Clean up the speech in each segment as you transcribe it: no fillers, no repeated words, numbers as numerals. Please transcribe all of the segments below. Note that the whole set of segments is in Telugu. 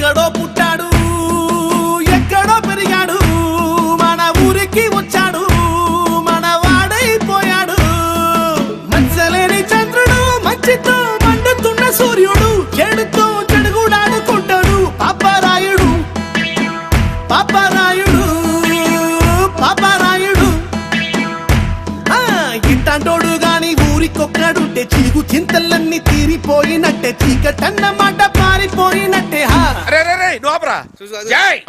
ఎక్కడో పుట్టాడు ఎక్కడో పెరిగాడు మన ఊరికి వచ్చాడు మన వాడైపోయాడు మంచలేని చంద్రుడు మంచితో మండుతున్న సూర్యుడు చెడుతో చెడుగుడాడుకుంటాడు పాపరాయుడు పాపరాయుడు పాపరాయుడు ఇట్టంటోడు గాని ఊరికొక్కడుంటే చీగు చింతలన్నీ తీరిపోయినట్టే చీకటన్నమాట పారిపోయినట్టే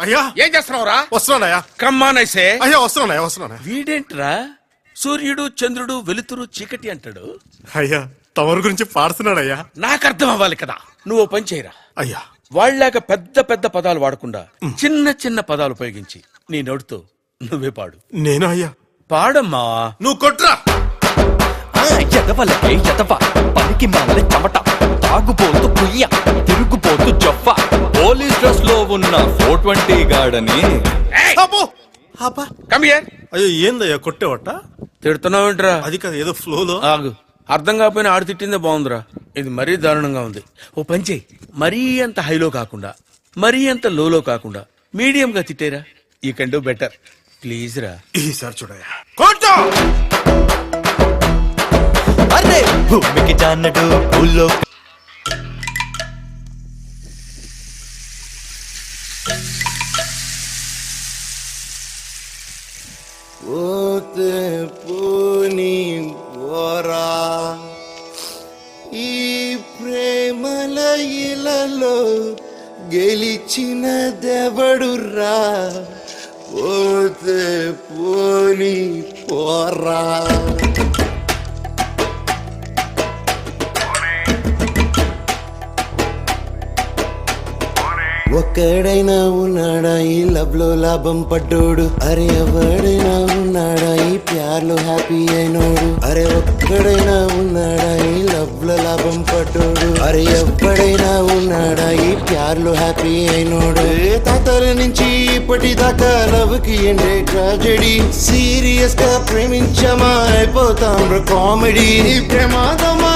అయ్యా ఏం చేస్తున్నావురా? వస్తున్నానయ్యా. కమ్మానైసే అయ్యా వస్తున్నా. వీడేంట్రా సూర్యుడు చంద్రుడు వెలుతురు చీకటి అంటాడు? అయ్యా తమరి గురించి పాడుతున్నాడయ్యా. నాకు అర్థం అవ్వాలి కదా. నువ్వు పని చేయరా. అయ్యా వాళ్ళలాగా పెద్ద పెద్ద పదాలు వాడకుండా చిన్న చిన్న పదాలు ఉపయోగించి నీ నోటితో నువ్వే పాడు. నేను అయ్యా పాడమ్మా. నువ్వు కొట్రా. ఎదవలకే ఎదవ పనికి మాలే చెమట తాగుపోతూ కుయ్య తిరుగుపోతూ జొఫ పోలీస్ డ్రెస్ లో ఉన్న 420 గాడని కమ్ హియర్. అయ్యో ఏందయ్యా కొట్టేవట? తిడుతున్నావేంట్రా? అది కదా ఏదో ఫ్లోలో. ఆగు. అర్థం కాకపోయినా ఆడు తిట్టిందే బాగుందిరా. ఇది మరీ దారుణంగా ఉంది. ఓ పని చేయి, మరీ అంత హైలో కాకుండా మరీ అంత లోలో కాకుండా మీడియం గా తిట్టేరా. You can do better please రా. ఈసారి చూడయ్యా కొట్టు. అరే భూమికి జానడు భూలో పోతే పోని పోరా ఈ ప్రేమల ఇలలో గెలిచిన దెవడురా పోతే పోని పోరా. ఒక్కడైనా ఉన్నాడా ఈ లవ్ లో లాభం పడ్డోడు? అరే ఎవడైనా ఉన్నాడా ఈ ప్యార్లో హ్యాపీ అయినోడు? అరే ఒక్కడైనా ఉన్నాడా ఈ లవ్ లో లాభం పడ్డోడు? అరే ఎవడైనా ఉన్నాడా ఈ ప్యార్లో హ్యాపీ అయినోడు? తాతల నుంచి ఇప్పటిదాకా లవ్ కి ఎండే ట్రాజెడీ సీరియస్ గా ప్రేమించమా అయిపోతాం కామెడీ ప్రమాదమా